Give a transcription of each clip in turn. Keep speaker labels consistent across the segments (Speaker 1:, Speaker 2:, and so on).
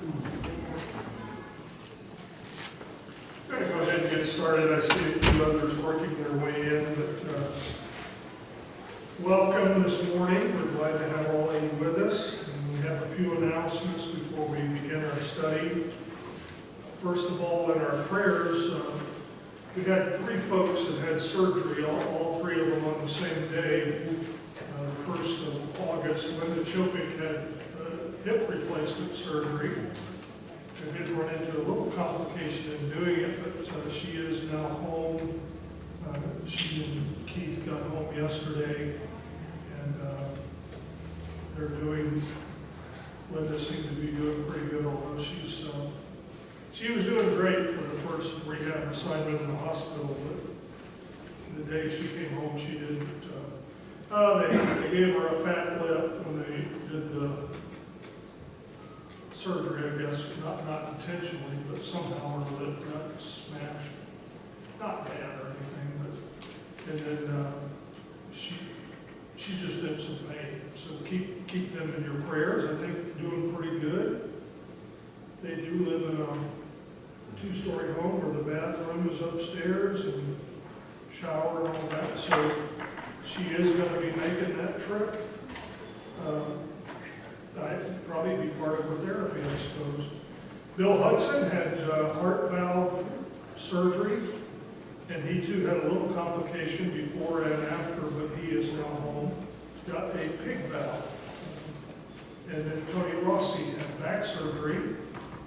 Speaker 1: I'm going to go ahead and get started. I see a few others working their way in, but welcome this morning. We're glad to have all of you with us. And we have a few announcements before we begin our study. First of all, in our prayers, we had 3 folks that had surgery, all 3 of them on the same day. The 1st of August, Linda Chopik had hip replacement surgery. She did run into a little complication in doing it, but she is now home. She and Keith got home yesterday, and they're doing, Linda seemed to be doing pretty good, although she was doing great for the first rehab assignment in the hospital, but the day she came home, she didn't. They gave her a fat lip when they did the surgery, I guess, not intentionally, but somehow her lip got smashed. Not bad or anything, but, and then she's just in some pain. So keep them in your prayers. I think they're doing pretty good. They do live in a 2-story home where the bathroom is upstairs and shower and all that. So she is going to be making that trip. I'd probably be part of her therapy, I suppose. Bill Hudson had heart valve surgery, and he too had a little complication before and after, but he is now home. He's got a pig valve. And then Tony Rossi had back surgery,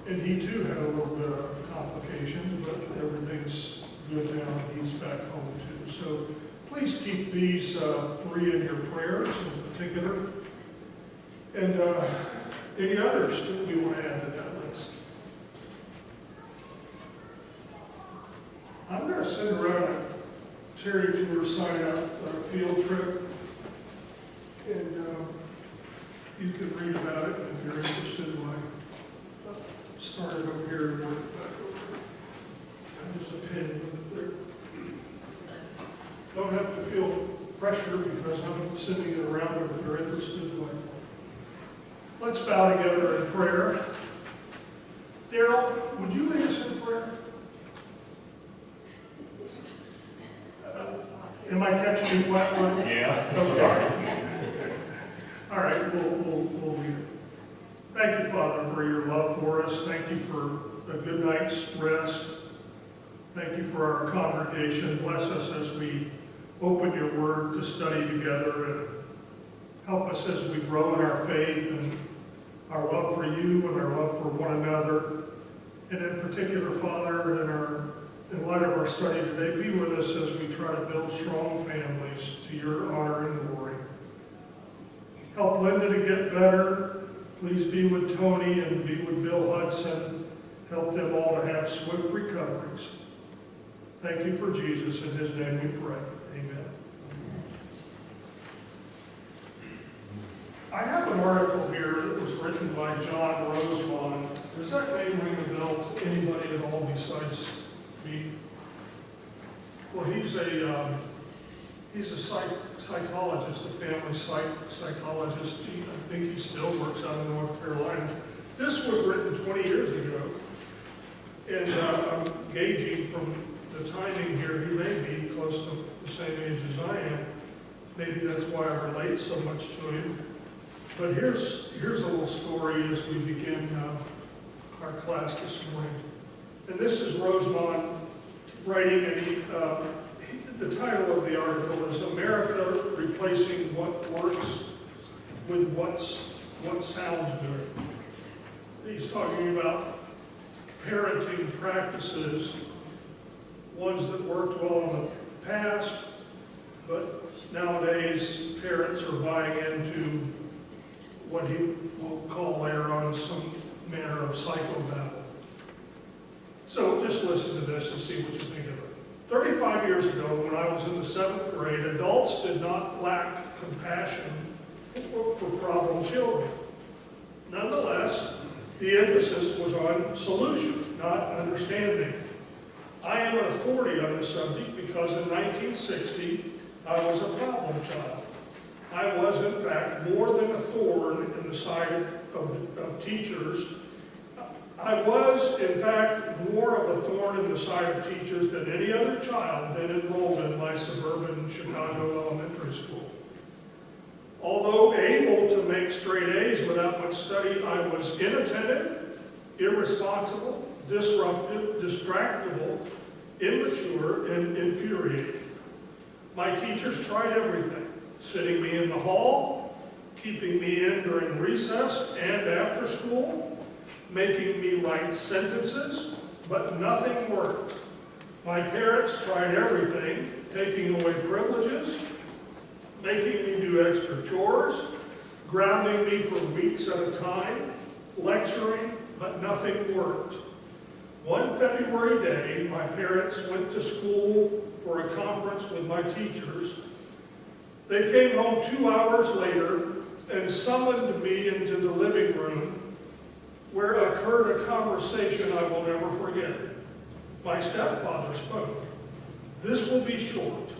Speaker 1: and he too had a little bit of complications, but everything's good now, and he's back home too. So please keep these 3 in your prayers in particular. And any others that we want to add to that list? I'm going to send around a charity tour sign up on a field trip. And you can read about it if you're interested. I started over here and worked back over. There's a pin there. Don't have to feel pressure because I'm sending it around, but if you're interested, let's bow together in prayer. Daryl, would you lead us in prayer? Am I catching you flat?
Speaker 2: Yeah.
Speaker 1: Okay. All right, we'll leave it. Thank you, Father, for your love for us. Thank you for a good night's rest. Thank you for our congregation. Bless us as we open your word to study together, and help us as we grow in our faith and our love for you and our love for one another. And in particular, Father, in light of our study today, be with us as we try to build strong families to your honor and glory. Help Linda to get better. Please be with Tony and be with Bill Hudson. Help them all to have swift recoveries. Thank you for Jesus. In his name we pray. Amen. I have an article here that was written by John Rosemond. Does that name ring a bell to anybody at all besides me? Well, he's a psychologist, a family psychologist. I think he still works out in North Carolina. This was written 20 years ago, and I'm gauging from the timing here, he may be close to the same age as I am. Maybe that's why I relate so much to him. But here's a little story as we begin our class this morning. And this is Rosemont writing, and the title of the article is America Replacing What Works with What Sounds Good. He's talking about parenting practices, ones that worked well in the past, but nowadays parents are buying into what he will call later on some manner of psychobabble. So just listen to this and see what you think of it. 35 years ago, when I was in the 7th grade, adults did not lack compassion for problem children. Nonetheless, the emphasis was on solution, not understanding. I am an authority on this subject because in 1960, I was a problem child. I was, in fact, more than a thorn in the side of teachers. I was, in fact, more of a thorn in the side of teachers than any other child that enrolled in my suburban Chicago elementary school. Although able to make straight A's without much study, I was inattentive, irresponsible, disruptive, distractible, immature, and infuriating. My teachers tried everything, sitting me in the hall, keeping me in during recess and after school, making me write sentences, but nothing worked. My parents tried everything, taking away privileges, making me do extra chores, grounding me for weeks at a time, lecturing, but nothing worked. One February day, my parents went to school for a conference with my teachers. They came home 2 hours later and summoned me into the living room where occurred a conversation I will never forget. My stepfather spoke. This will be short.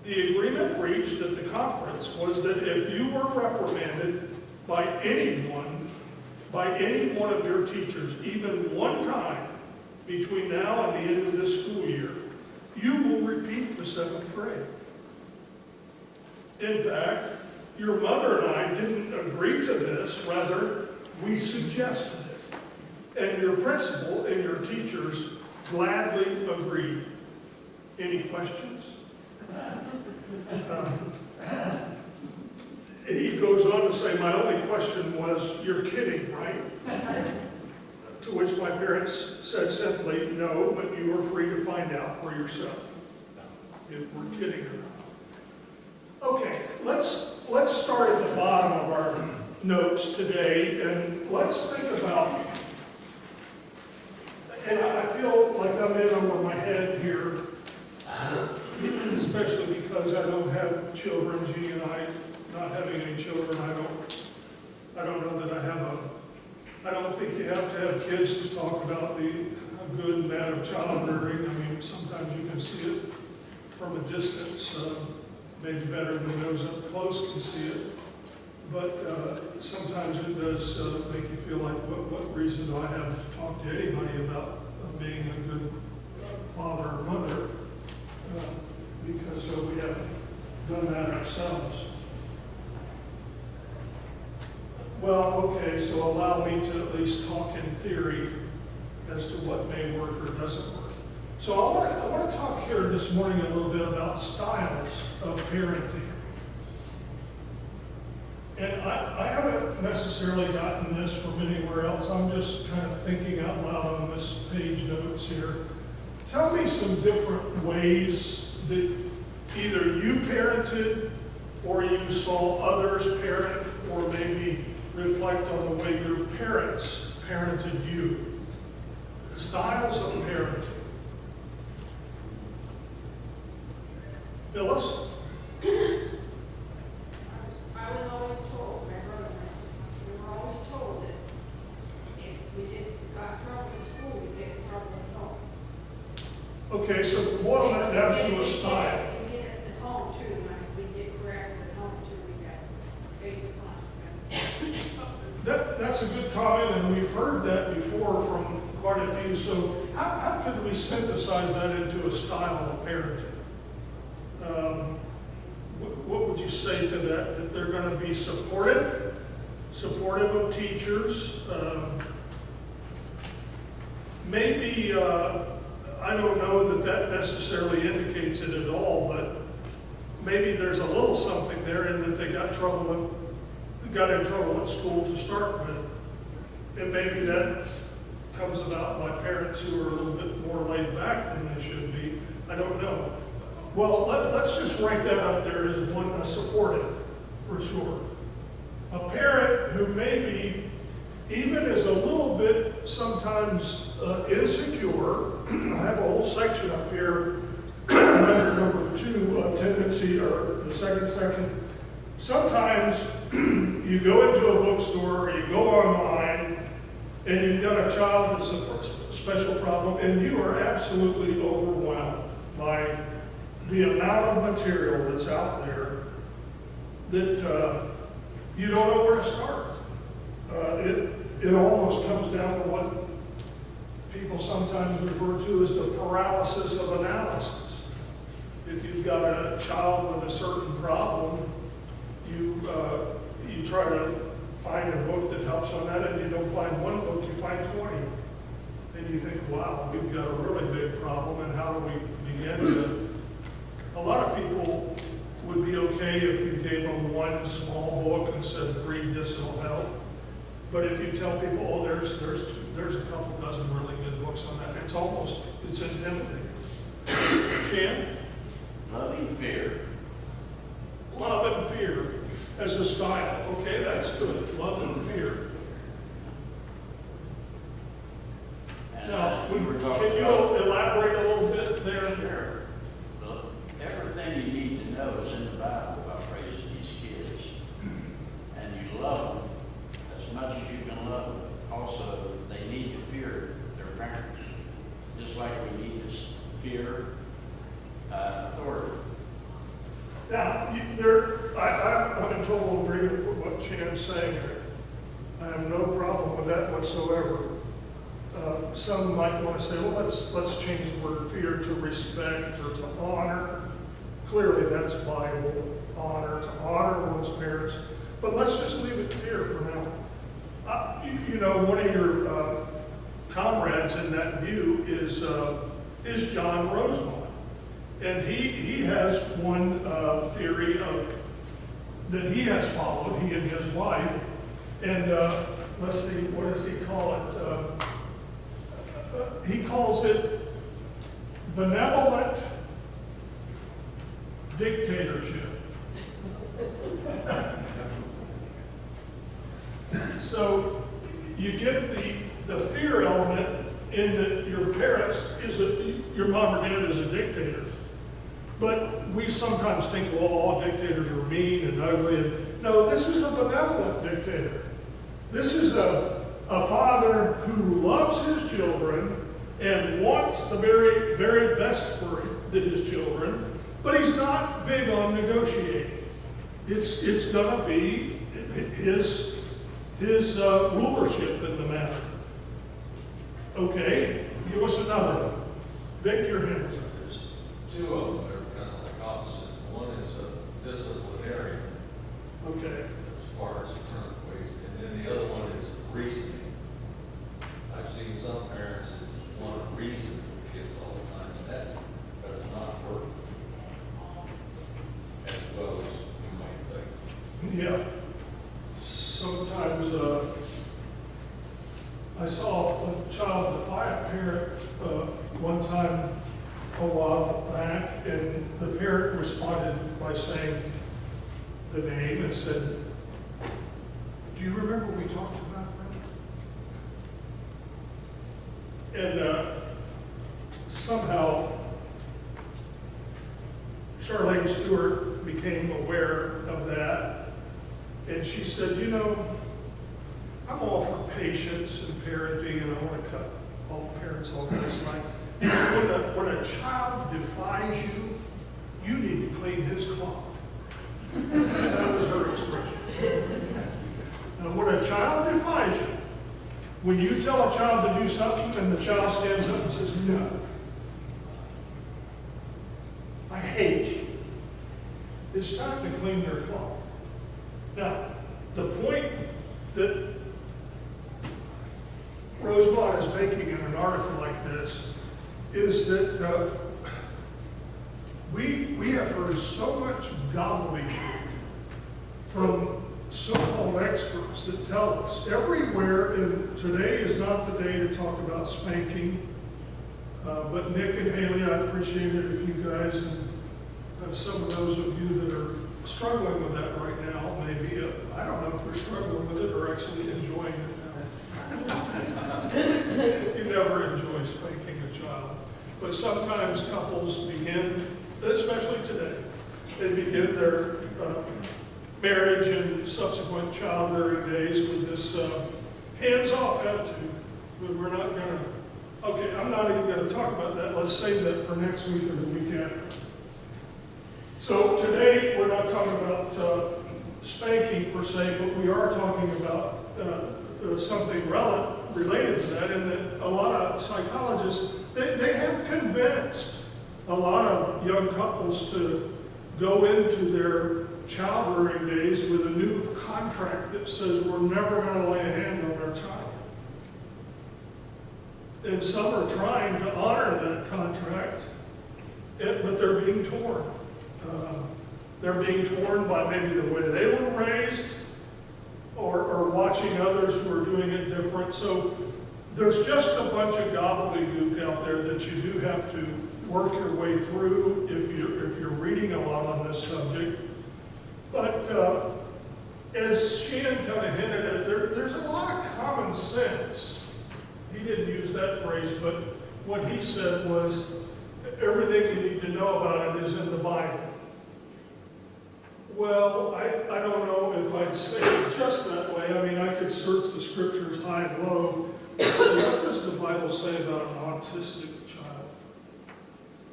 Speaker 1: The agreement reached at the conference was that if you were reprimanded by any one of your teachers, even one time between now and the end of this school year, you will repeat the 7th grade. In fact, your mother and I didn't agree to this, rather, we suggested it. And your principal and your teachers gladly agreed. Any questions? He goes on to say, my only question was, you're kidding, right? To which my parents said simply, no, but you are free to find out for yourself if we're kidding or not. Okay, let's start at the bottom of our notes today, and let's think about, and I feel like I'm in over my head here, especially because I don't have children. Jeannie and I, not having any children, I don't know that I don't think you have to have kids to talk about the good and bad of child rearing. I mean, sometimes you can see it from a distance, maybe better than those up close can see it. But sometimes it does make you feel like, what reason do I have to talk to anybody about being a good father or mother? Because we haven't done that ourselves. Well, okay, so allow me to at least talk in theory as to what may work or doesn't work. So I want to talk here this morning a little bit about styles of parenting. And I haven't necessarily gotten this from anywhere else. I'm just kind of thinking out loud on this page notes here. Tell me some different ways that either you parented or you saw others parent, or maybe reflect on the way your parents parented you. Styles of parenting. Phyllis?
Speaker 2: I was always told, my brother and my sister, we were always told that if we got trouble in school, we'd get in trouble at home.
Speaker 1: Okay, so boil that down to a style.
Speaker 2: We get it at home too, we get corrected at home too, we got basic consequences.
Speaker 1: That's a good comment, and we've heard that before from quite a few. So how could we synthesize that into a style of parenting? What would you say to that? That they're going to be supportive of teachers. Maybe, I don't know that necessarily indicates it at all, but maybe there's a little something there in that they got in trouble at school to start with. And maybe that comes about by parents who are a little bit more laid back than they should be. I don't know. Well, let's just write that up there as a supportive, for sure. A parent who maybe even is a little bit sometimes insecure. I have a whole section up here under number 2, tendency, or the second section. Sometimes you go into a bookstore, or you go online, and you've got a child that's a special problem, and you are absolutely overwhelmed by the amount of material that's out there that you don't know where to start. it almost comes down to what people sometimes refer to as the paralysis of analysis. If you've got a child with a certain problem, you try to find a book that helps on that, and you don't find one book, you find 20. And you think, wow, we've got a really big problem, and how do we begin to... A lot of people would be okay if you gave them one small book and said, read this, it'll help. But if you tell people, oh, there's a couple dozen really good books on that, it's intimidating. Shan?
Speaker 3: Loving fear.
Speaker 1: Love and fear as a style. Okay, that's good. Love and fear.
Speaker 3: And
Speaker 1: Now,
Speaker 3: we were talking
Speaker 1: can you
Speaker 3: about
Speaker 1: elaborate a little bit there?
Speaker 3: fear. Well, everything you need to know is in the Bible about raising these kids. And you love them as much as you can love them. Also, they need to fear their parents. Just like we need to fear authority.
Speaker 1: Now, I'm in total agreement with what Chan's saying there. I have no problem with that whatsoever. Some might want to say, well, let's change the word fear to respect or to honor. Clearly, that's Bible, honor, to honor one's parents. But let's just leave it fear for now. One of your comrades in that view is John Rosemont. And he has one theory that he has followed, he and his wife. And let's see, what does he call it? He calls it benevolent dictatorship. So you get the fear element in that your parents, your mom or dad is a dictator. But we sometimes think, well, all dictators are mean and ugly. And no, this is a benevolent dictator. This is a father who loves his children and wants the very, very best for his children, but he's not big on negotiating. It's going to be his rulership in the matter. Okay, give us another one. Vic, your hand.
Speaker 4: There's two of them that are kind of like opposite. One is a disciplinarian,
Speaker 1: Okay.
Speaker 4: as far as certain ways, and then the other one is reasoning. I've seen some parents that want to reason with kids all the time, and that does not work as well as you might think.
Speaker 1: Yeah. Sometimes I saw a child defiant parent one time a while back, and the parent responded by saying the name and said, "Do you remember we talked about that?" And somehow Charlene Stewart became aware of that. And she said, I'm all for patience and parenting, and I want to cut all parents off this line. When a child defies you, you need to clean his clock. That was her expression. And when a child defies you, when you tell a child to do something and the child stands up and says, no, I hate you, it's time to clean their clock. Now, the point that Rosemont is making in an article like this is that we have heard so much gobbledygook from so-called experts that tell us everywhere, and today is not the day to talk about spanking, but Nick and Haley, I'd appreciate it if you guys, and some of those of you that are struggling with that right now, maybe, I don't know if we're struggling with it or actually enjoying it now. You never enjoy spanking a child. But sometimes couples begin, especially today, they begin their marriage and subsequent child-rearing days with this hands-off attitude. We're not going to, okay, I'm not even going to talk about that. Let's save that for next week or the week after. So today, we're not talking about spanking per se, but we are talking about something related to that, in that a lot of psychologists, they have convinced a lot of young couples to go into their child-rearing days with a new contract that says we're never going to lay a hand on our child. And some are trying to honor that contract, but they're being torn. They're being torn by maybe the way they were raised, or watching others who are doing it different. So there's just a bunch of gobbledygook out there that you do have to work your way through if you're reading a lot on this subject. But as Sheehan kind of hinted at, there's a lot of common sense. He didn't use that phrase, but what he said was, everything you need to know about it is in the Bible. Well, I don't know if I'd say it just that way. I mean, I could search the scriptures high and low and say, what does the Bible say about an autistic child?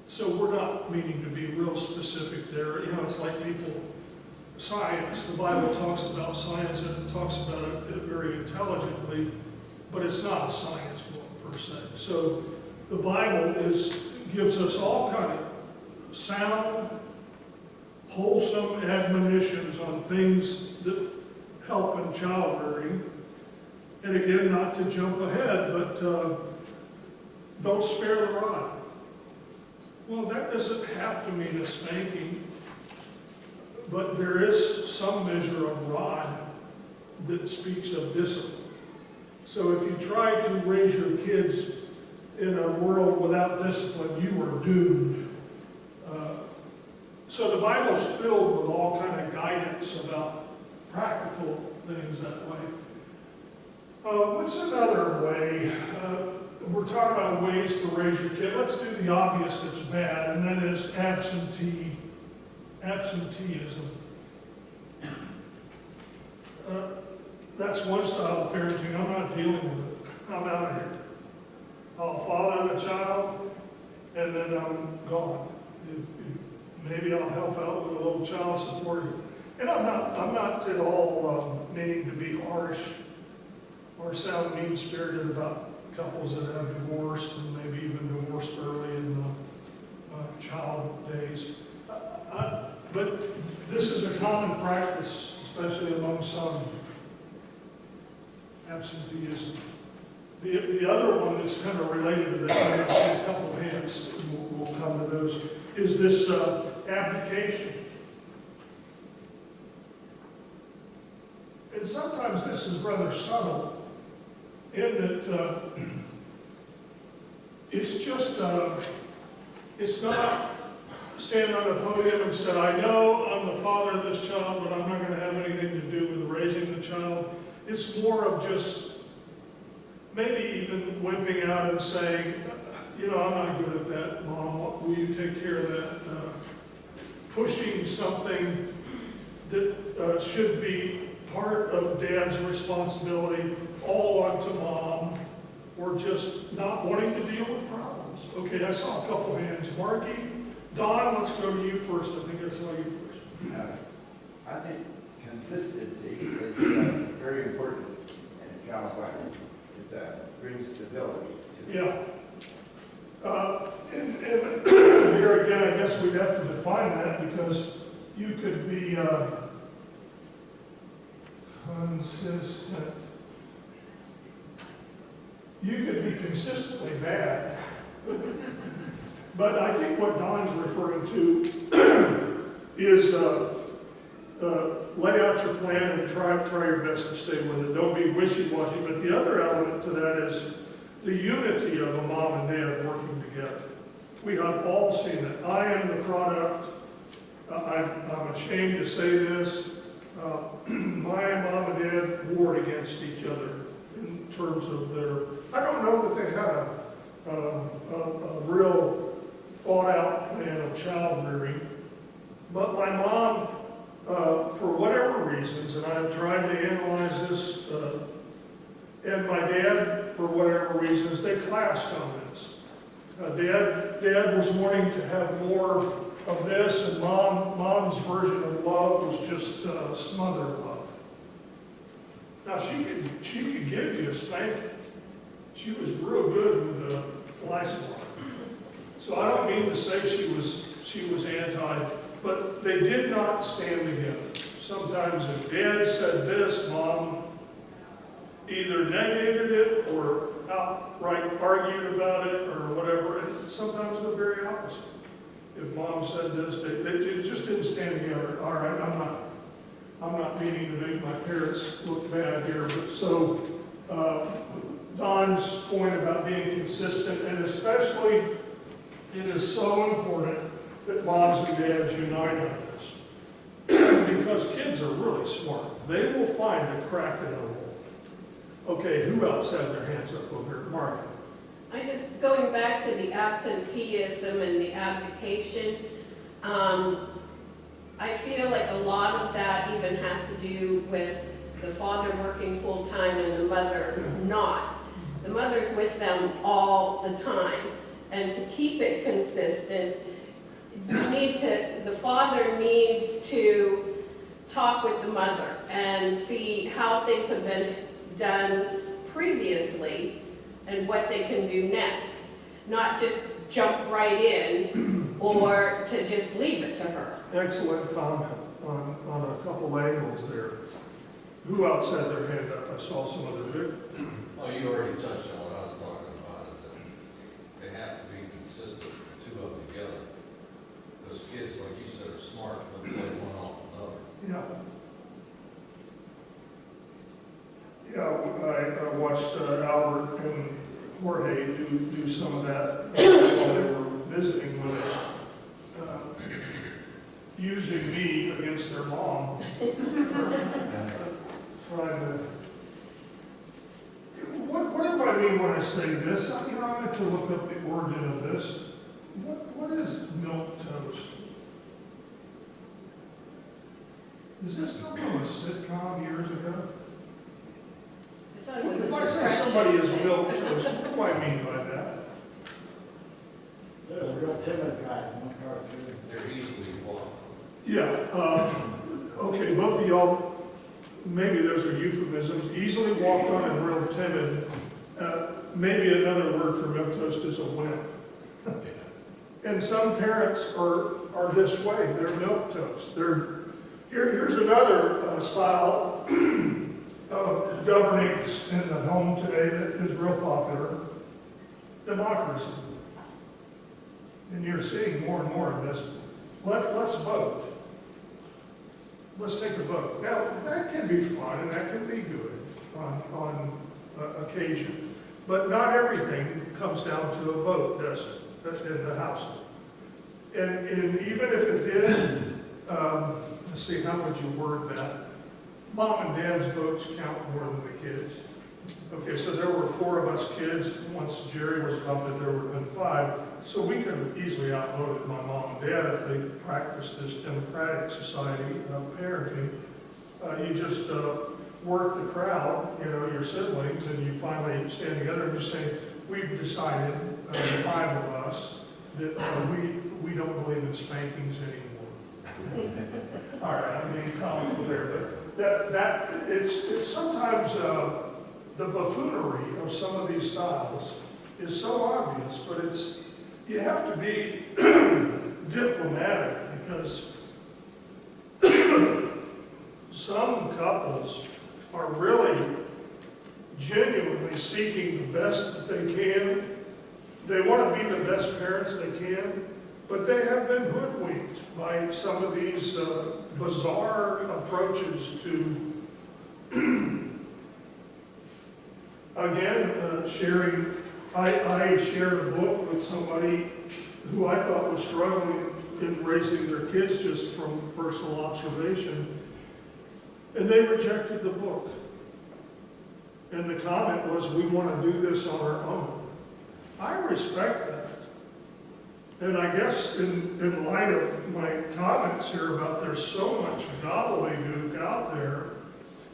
Speaker 1: So we're not meaning to be real specific there. You know, it's like people, science, the Bible talks about science and it talks about it very intelligently, but it's not a science book per se. So the Bible gives us all kind of sound, wholesome admonitions on things that help in child rearing. And again, not to jump ahead, but don't spare the rod. Well, that doesn't have to mean a spanking, but there is some measure of rod that speaks of discipline. So if you try to raise your kids in a world without discipline, you are doomed. So the Bible's filled with all kind of guidance about practical things that way. What's another way? We're talking about ways to raise your kid. Let's do the obvious that's bad, and that is absenteeism. That's one style of parenting. I'm not dealing with it. I'm out of here. I'll father the child, and then I'm gone. Maybe I'll help out with a little child support. And I'm not at all meaning to be harsh or sound mean-spirited about couples that have divorced and maybe even divorced early in the child days. But this is a common practice, especially among some, absenteeism. The other one that's kind of related to that, I'll say a couple of hints, we'll come to those, is this abdication. And sometimes this is rather subtle in that it's just, it's not stand on a podium and say, I know I'm the father of this child, but I'm not going to have anything to do with raising the child. It's more of just maybe even wimping out and saying, you know, I'm not good at that, Mom, will you take care of that? Pushing something that should be part of Dad's responsibility all onto Mom, or just not wanting to deal with problems. Okay, I saw a couple hands. Margie, Don, let's go to you first. I think I saw you first.
Speaker 5: I think consistency is very important in a child's life. It brings stability.
Speaker 1: Yeah. And here again, I guess we'd have to define that, because you could be consistent. You could be consistently bad. But I think what Don's referring to is lay out your plan and try your best to stay with it. Don't be wishy-washy. But the other element to that is the unity of a mom and dad working together. We have all seen it. I am the product. I'm ashamed to say this. My mom and dad warred against each other in terms of their, I don't know that they had a real thought-out plan of child rearing, but my mom, for whatever reasons, and I've tried to analyze this, and my dad, for whatever reasons, they clashed on this. Dad was wanting to have more of this, and mom's version of love was just smothered love. Now, she could give you a spanking. She was real good with the fly swatter. So I don't mean to say she was anti, but they did not stand together. Sometimes if Dad said this, Mom either negated it or outright argued about it or whatever. And sometimes they're very opposite. If Mom said this, they just didn't stand together. All right, I'm not meaning to make my parents look bad here, but so Don's point about being consistent, and especially it is so important that moms and dads unite on this. Because kids are really smart. They will find a crack in a wall. Okay, who else had their hands up over here? Mark.
Speaker 6: I just, going back to the absenteeism and the abdication, I feel like a lot of that even has to do with the father working full-time and the mother not. The mother's with them all the time. And to keep it consistent, the father needs to talk with the mother and see how things have been done previously and what they can do next. Not just jump right in or to just leave it to her.
Speaker 1: Excellent comment on a couple angles there. Who else had their hand up? I saw some of their.
Speaker 4: Well, you already touched on what I was talking about, is that they have to be consistent, the two of them together. Those kids, like you said, are smart, but they play one off another.
Speaker 1: Yeah, I watched Albert and Jorge do some of that while they were visiting with us. Using me against their mom. Trying to. What do I mean when I say this? I meant to look up the origin of this. What is milk toast? Does this come from a sitcom years ago?
Speaker 6: I thought it was
Speaker 1: If
Speaker 6: a
Speaker 1: I say
Speaker 6: expression.
Speaker 1: somebody is milk toast, what do I mean by that?
Speaker 7: They're a real timid guy, one cartoon.
Speaker 4: They're easily walked.
Speaker 1: Yeah, okay, both of y'all, maybe those are euphemisms, easily walked on and real timid. Maybe another word for milk toast is a wimp. And some parents are this way, they're milk toast. Here's another style of governance in the home today that is real popular, democracy. And you're seeing more and more of this. Let's vote. Let's take a vote. Now, that can be fun and that can be good on occasion. But not everything comes down to a vote, does it, in the house? And even if it did, let's see, how would you word that? Mom and Dad's votes count more than the kids. Okay, so there were 4 of us kids. Once Jerry was adopted, there would have been 5. So we could have easily outvoted my mom and dad if they practiced this democratic society of parenting. You just work the crowd, your siblings, and you finally stand together and just say, we've decided, 5 of us, that we don't believe in spankings anymore. All right, I'm being comical there, but it's sometimes the buffoonery of some of these styles is so obvious, but you have to be diplomatic because some couples are really genuinely seeking the best that they can. They want to be the best parents they can, but they have been hoodwinked by some of these bizarre approaches to, again, sharing. I shared a book with somebody who I thought was struggling in raising their kids just from personal observation, and they rejected the book. And the comment was, we want to do this on our own. I respect that. And I guess in light of my comments here about there's so much gobbledygook out there,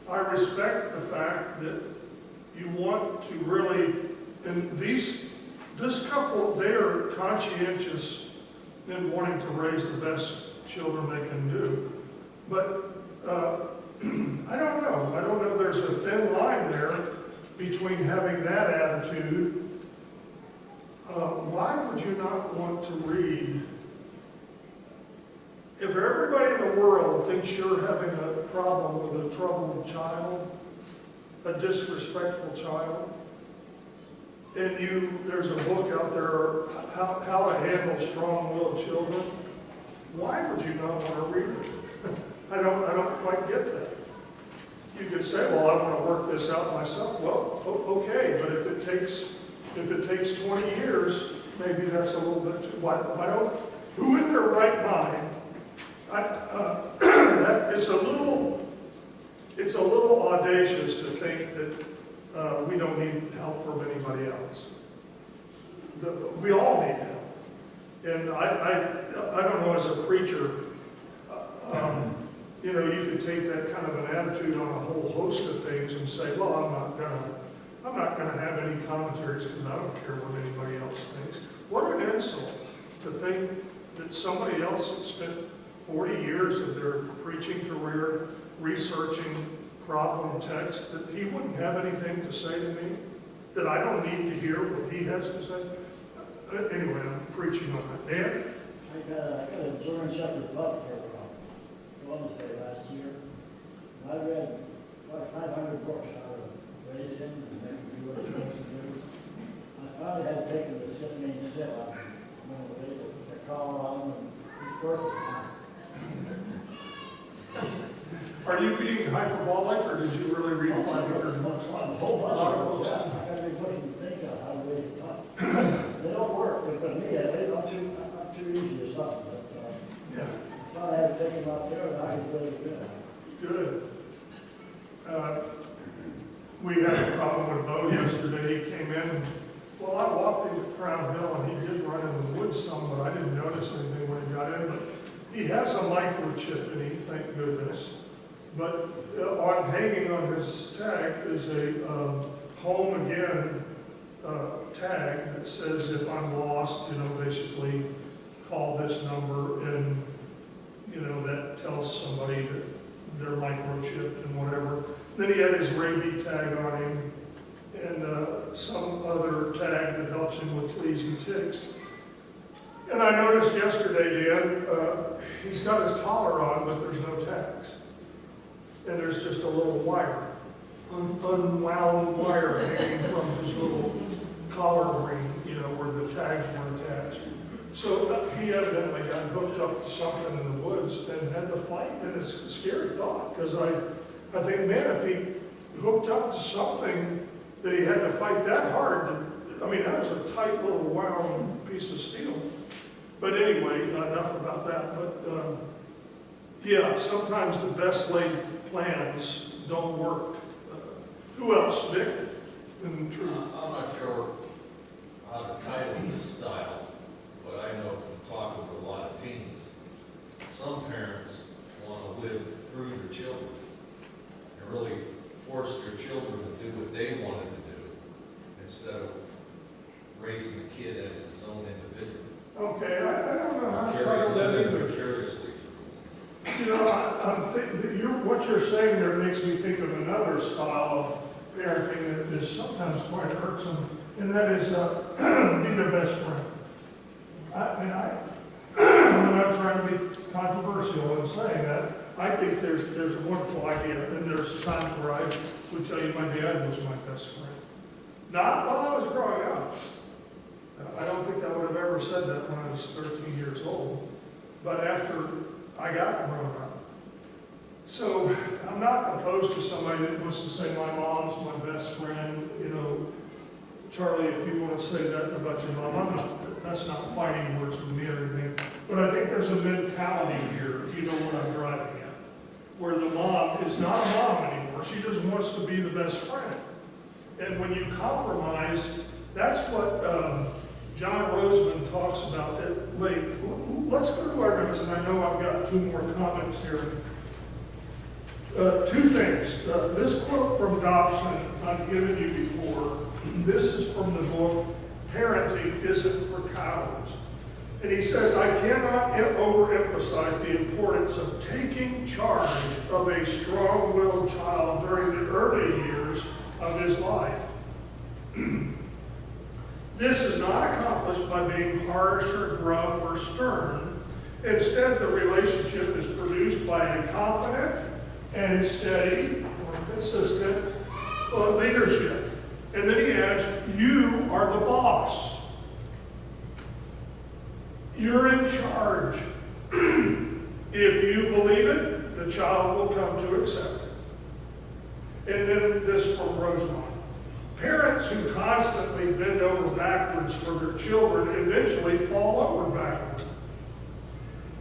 Speaker 1: I respect the fact that you want to really, and this couple, they are conscientious in wanting to raise the best children they can do. But I don't know. don't know, there's a thin line there between having that attitude. Why would you not want to read? If everybody in the world thinks you're having a problem with a troubled child, a disrespectful child, and there's a book out there, how to handle strong-willed children, why would you not want to read it? I don't quite get that. You could say, well, I want to work this out myself. Well, okay, but if it takes 20 years, maybe that's a little bit too, why don't, who in their right mind, it's a little audacious to think that we don't need help from anybody else. We all need help. And I don't know, as a preacher, you know, you could take that kind of an attitude on a whole host of things and say, well, I'm not gonna have any commentaries because I don't care what anybody else thinks. What an insult to think that somebody else that spent 40 years of their preaching career researching problem text, that he wouldn't have anything to say to me, that I don't need to hear what he has to say. Anyway, I'm preaching on that. Dan?
Speaker 7: I got a German Shepherd pup for Women's Day last year. And I read about 500 books how to raise him and make him do what he's supposed to do. I finally had to take him to sit main sit on the collar on him, and he's perfect now.
Speaker 1: Are you being hyperbolic, or did you really read 500 books?
Speaker 7: A whole bunch of books. I got to be looking to think of how to raise a pup. They don't work, but me, I'm too easy or something. But
Speaker 1: Yeah.
Speaker 7: I thought I had to take him out there, and I was really good.
Speaker 1: Good. We had a problem with Bo yesterday. He came in, well, I walked into Crown Hill and he did run in the woods some, but I didn't notice anything when he got in. But he has a microchip in him, thank goodness. But hanging on his tag is a home again tag that says if I'm lost, you know, basically call this number, and, you know, that tells somebody that they're microchipped and whatever. Then he had his rabies tag on him and some other tag that helps him with fleas and ticks. And I noticed yesterday, Dan, he's got his collar on, but there's no tags. And there's just a little wire, unwound wire hanging from his little collar ring, you know, where the tags were attached. So he evidently got hooked up to something in the woods and had to fight, and it's a scary thought, because I think, man, if he hooked up to something that he had to fight that hard, I mean, that was a tight little wound piece of steel. But anyway, enough about that. But yeah, sometimes the best laid plans don't work. Who else, Dick?
Speaker 4: I'm not sure how to title this style, but I know from talking to a lot of teens, some parents want to live through their children and really force their children to do what they wanted to do instead of raising the kid as his own individual.
Speaker 1: Okay, I don't know how to title that either.
Speaker 4: Curiously.
Speaker 1: You know, I'm thinking, what you're saying there makes me think of another style of parenting that is sometimes quite irksome, and that is be their best friend. I'm not trying to be controversial in saying that. I think there's a wonderful idea, and there's times where I would tell you my dad was my best friend. Not while I was growing up. I don't think I would have ever said that when I was 13 years old, but after I got grown up. So I'm not opposed to somebody that wants to say my mom's my best friend. You know, Charlie, if you want to say that about your mom, that's not fighting words with me or anything. But I think there's a mentality here, you know what I'm driving at, where the mom is not a mom anymore. She just wants to be the best friend. And when you compromise, that's what John Roseman talks about at length. Let's go to our notes, and I know I've got two more comments here. Two things. This quote from Dobson I've given you before. This is from the book, Parenting Isn't for Cowards. And he says, I cannot overemphasize the importance of taking charge of a strong-willed child during the early years of his life. This is not accomplished by being harsh or gruff or stern. Instead, the relationship is produced by a confident and steady or consistent leadership. And then he adds, you are the boss. You're in charge. If you believe it, the child will come to accept it. And then this from Rosemont. Parents who constantly bend over backwards for their children eventually fall over backwards.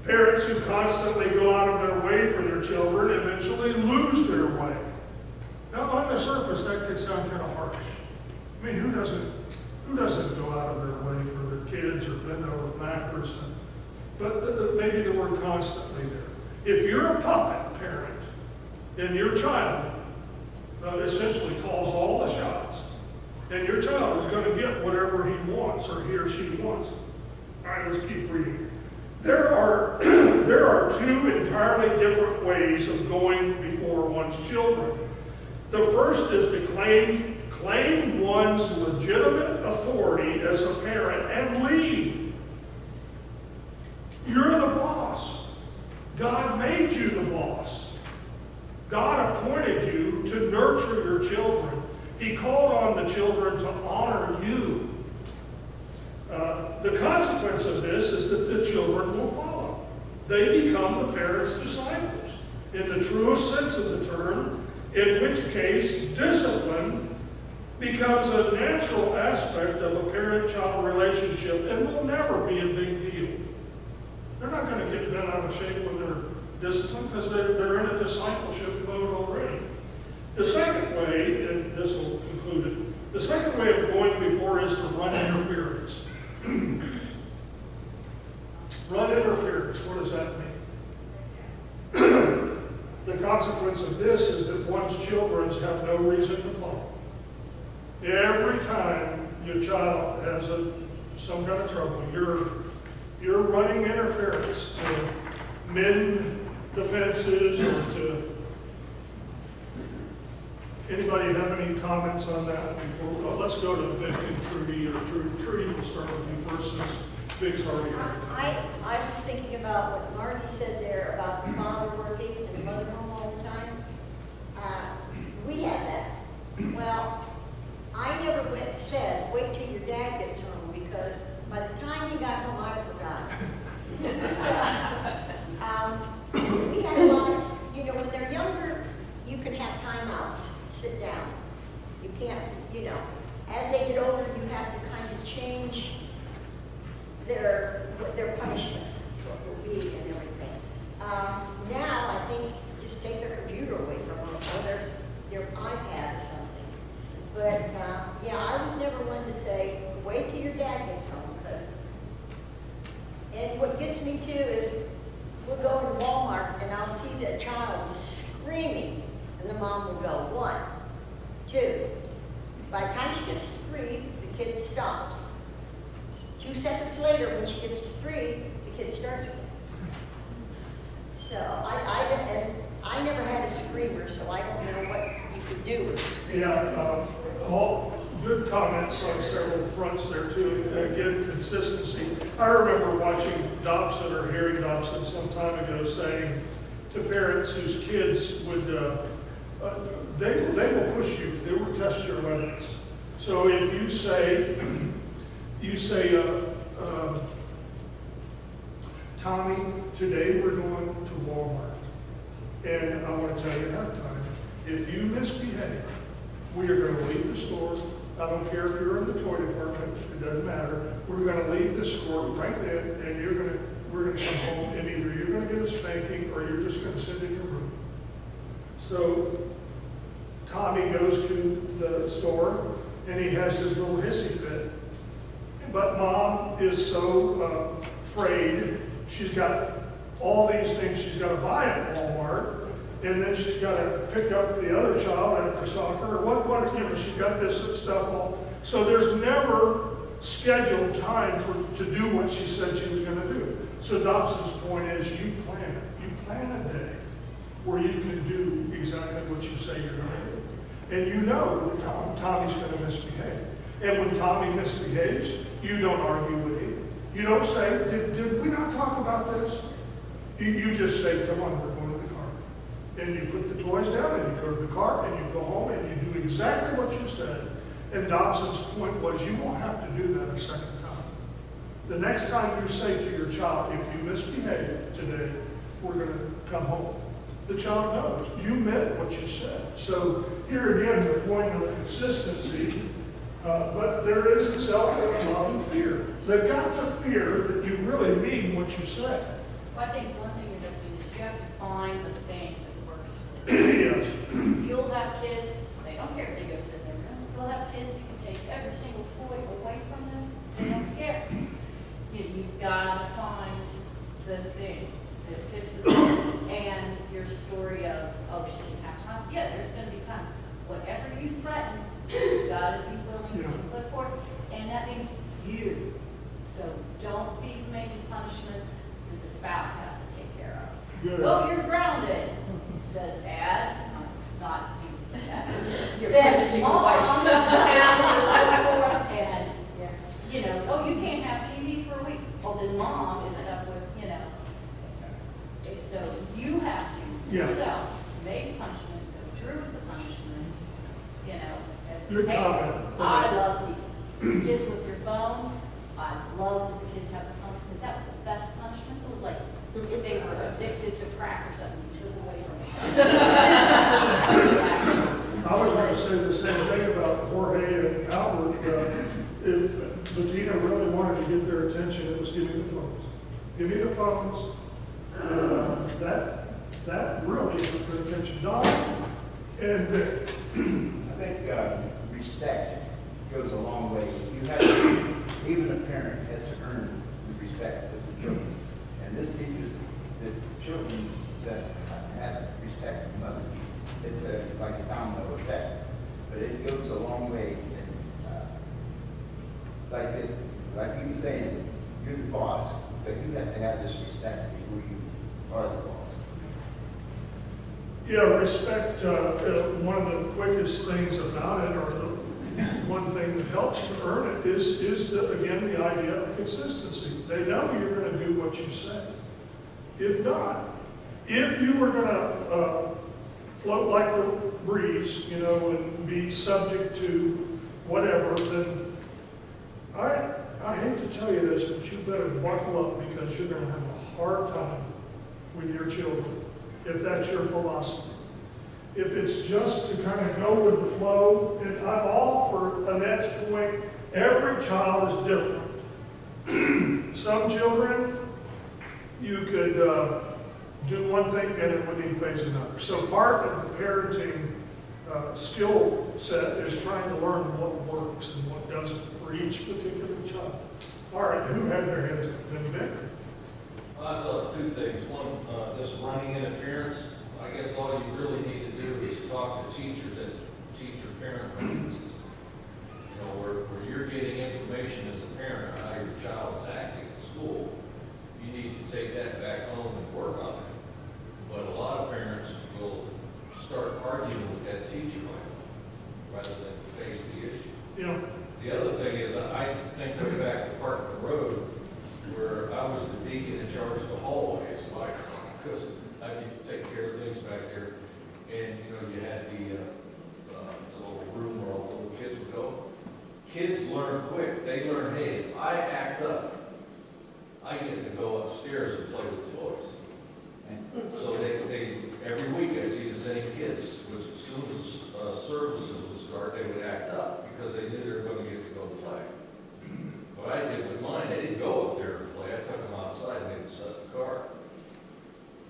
Speaker 1: Parents who constantly go out of their way for their children eventually lose their way. Now, on the surface, that could sound kind of harsh. I mean, who doesn't go out of their way for their kids or bend over backwards? But maybe the word constantly there. If you're a puppet parent and your child essentially calls all the shots, and your child is going to get whatever he wants or he or she wants. All right, let's keep reading. There are two entirely different ways of going before one's children. The first is to claim one's legitimate authority as a parent and lead. You're the boss. God made you the boss. God appointed you to nurture your children. He called on the children to honor you. The consequence of this is that the children will follow. They become the parents' disciples, in the truest sense of the term, in which case discipline becomes a natural aspect of a parent-child relationship and will never be a big deal. They're not going to get bent out of shape with their discipline because they're in a discipleship mode already. The second way, and this will conclude it, the second way of going before is to run interference. Run interference, what does that mean? The consequence of this is that one's children have no reason to follow. Every time your child has some kind of trouble, you're running interference to mend the fences or to... Anybody have any comments on that before? Well, let's go to Vic and Trudy, or Trudy will start with you first since Vic's already here.
Speaker 8: I was thinking about what Marty said there about the father working and the mother home all the time. We had that. Well, I never said, wait till your dad gets home, because by the time he got home, I forgot. So, we had a lot of, when they're younger, you can have time out, sit down. You can't, as they get older, you have to kind of change their punishment, what will be and everything. Now, I think just take their computer away from them, or their iPad or something. But, I was never one to say, wait till your dad gets home, and what gets me too is, we'll go to Walmart and I'll see that child screaming, and the mom will go, 1, 2. By the time she gets to 3, the kid stops. 2 seconds later, when she gets to 3, the kid starts again. So I never had a screamer, so I don't know what you could do with a screamer.
Speaker 1: Yeah, all good comments on several fronts there too. Again, consistency. I remember watching Dobson or hearing Dobson some time ago saying to parents whose kids would, they will push you. They will test your limits. So if you say, Tommy, today we're going to Walmart, and I want to tell you ahead of time, if you misbehave, we are going to leave the store. I don't care if you're in the toy department, it doesn't matter. We're going to leave the store right then, and we're going to come home, and either you're going to get a spanking or you're just going to sit in your room. So Tommy goes to the store, and he has his little hissy fit. But mom is so afraid. She's got all these things she's got to buy at Walmart, and then she's got to pick up the other child after soccer, or what she's got this stuff all. So there's never scheduled time to do what she said she was gonna do. So Dobson's point is, you plan it. You plan a day where you can do exactly what you say you're gonna do. And you know that Tommy's gonna misbehave. And when Tommy misbehaves, you don't argue with him. You don't say, did we not talk about this? You just say, come on, we're going to the car. And you put the toys down and you go to the car and you go home and you do exactly what you said. And Dobson's point was, you won't have to do that a second time. The next time you say to your child, if you misbehave today, we're going to come home. The child knows you meant what you said. So here again, the point of consistency, but there is itself a love and fear. They've got to fear that you really mean what you say.
Speaker 9: Well, I think one thing you're missing is you have to find the thing that works for them.
Speaker 1: Yes.
Speaker 9: You'll have kids, they don't care if they go sit in their room. You'll have kids, you can take every single toy away from them, they don't care. You've got to find the thing that fits with them. And your story of, oh, she didn't have time. Yeah, there's going to be times. Whatever you threaten, you've got to be willing to put forth. And that means you. So don't be making punishments that the spouse has to take care of.
Speaker 1: Good.
Speaker 9: Oh, you're grounded, says Dad. Not you, Dad.
Speaker 6: You're
Speaker 9: Then
Speaker 6: punishing your
Speaker 9: Mom
Speaker 6: wife.
Speaker 9: has to look for it, and, you know, oh, you can't have TV for a week. Well, then Mom is up with, you know. So you have to yourself make punishment, go through with the punishment, you know. And,
Speaker 1: Good
Speaker 9: hey,
Speaker 1: comment.
Speaker 9: I love the kids with your phones. I love that the kids have the phones, because that was the best punishment. It was like if they were addicted to crack or something, you took away from them.
Speaker 1: I was going to say the same thing about Jorge and Albert. If Bettina really wanted to get their attention, it was give me the phones. Give me the phones. That really took their attention. Don and Vic.
Speaker 5: I think respect goes a long way. You have to, even a parent has to earn the respect of the children. And this teaches the children that have respect from others. It's like a domino effect, but it goes a long way. And like you were saying, you're the boss, but you have to have this respect before you are the boss.
Speaker 1: Yeah, respect, one of the quickest things about it, or the one thing that helps to earn it, is again, the idea of consistency. They know you're going to do what you say. If not, if you were going to float like the breeze, you know, and be subject to whatever, then I hate to tell you this, but you better buckle up, because you're going to have a hard time with your children if that's your philosophy. If it's just to kind of go with the flow, and I'm all for Annette's point, every child is different. Some children, you could do one thing and it wouldn't even phase another. So part of the parenting skill set is trying to learn what works and what doesn't for each particular child. All right, who had their hands up? Then Vic?
Speaker 4: I thought two things. One, this running interference. I guess all you really need to do is talk to teachers at teacher-parent conferences. You know, where you're getting information as a parent on how your child is acting at school. You need to take that back home and work on it. But a lot of parents will start arguing with that teacher rather than face the issue.
Speaker 1: Yeah.
Speaker 4: The other thing is, I think way back at Park Road, where I was the deacon in charge of the hallways, because I need to take care of things back there. And, you know, you had the little room where all the little kids would go. Kids learn quick. They learn, hey, if I act up, I get to go upstairs and play with toys. So they every week I see the same kids, which as soon as services would start, they would act up because they knew they were going to get to go play. What I did with mine, they didn't go up there to play. I took them outside and they would set the car.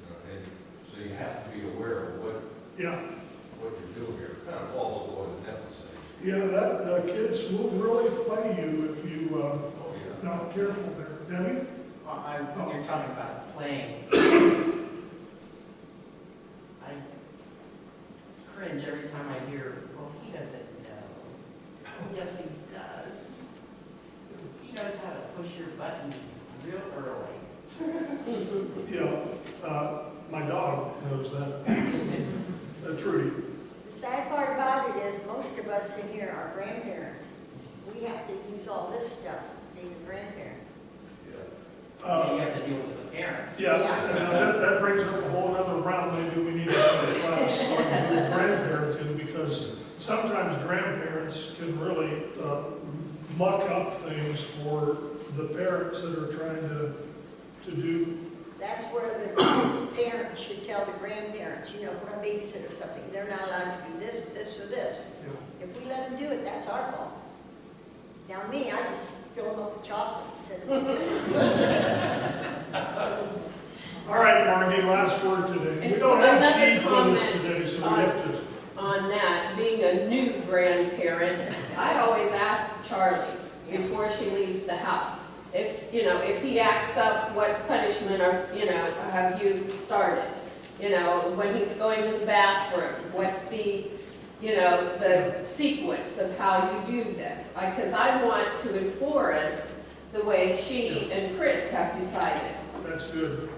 Speaker 4: You know, and so you have to be aware of what you're doing here. It kind of falls with what Annette was saying.
Speaker 1: Yeah, that kids will really play you if you not careful there. Debbie?
Speaker 10: When you're talking about playing, I cringe every time I hear, well, he doesn't know. Oh, yes, he does. your button real early.
Speaker 1: Yeah, my dog knows that. Trudy.
Speaker 8: The sad part about it is, most of us in here are grandparents. We have to use all this stuff, being a grandparent.
Speaker 10: And you have to deal with the parents.
Speaker 1: Yeah, and that brings up a whole other round, maybe we need to have a class on grandparenting, because sometimes grandparents can really muck up things for the parents that are trying to do.
Speaker 8: That's where the parents should tell the grandparents, you know, if we're a babysitter or something, they're not allowed to do this, this, or this. If we let them do it, that's our fault. Now me, I just fill them up with chocolate and send them.
Speaker 1: All right, Margie, last word today. We don't have Keith with us today, so we have to.
Speaker 6: On that, being a new grandparent, I always ask Charlie before she leaves the house. If, you know, if he acts up, what punishment are, you know, have you started? You know, when he's going to the bathroom, what's the, you know, the sequence of how you do this? Because I want to enforce the way she and Chris have decided.
Speaker 1: That's good.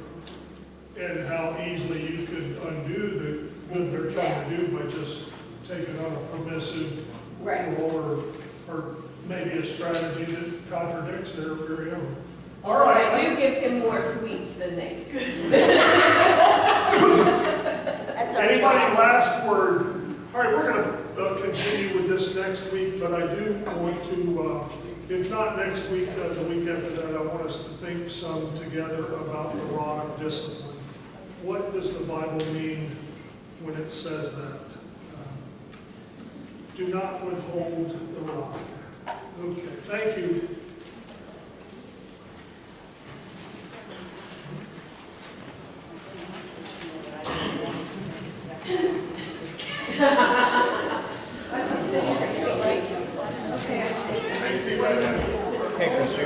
Speaker 1: And how easily you could undo the good they're trying to do by just taking on a permissive
Speaker 6: Right.
Speaker 1: or maybe a strategy that contradicts their very own. All
Speaker 6: Although
Speaker 1: right.
Speaker 6: I do give him more sweets than they.
Speaker 8: That's our
Speaker 1: Anybody
Speaker 8: job.
Speaker 1: last word? All right, we're going to continue with this next week, but I do want to, if not next week, the week after that, I want us to think some together about the rod of discipline. What does the Bible mean when it says that? Do not withhold the rod. Okay, thank you.
Speaker 6: Okay, I see.
Speaker 5: Hey, Chris.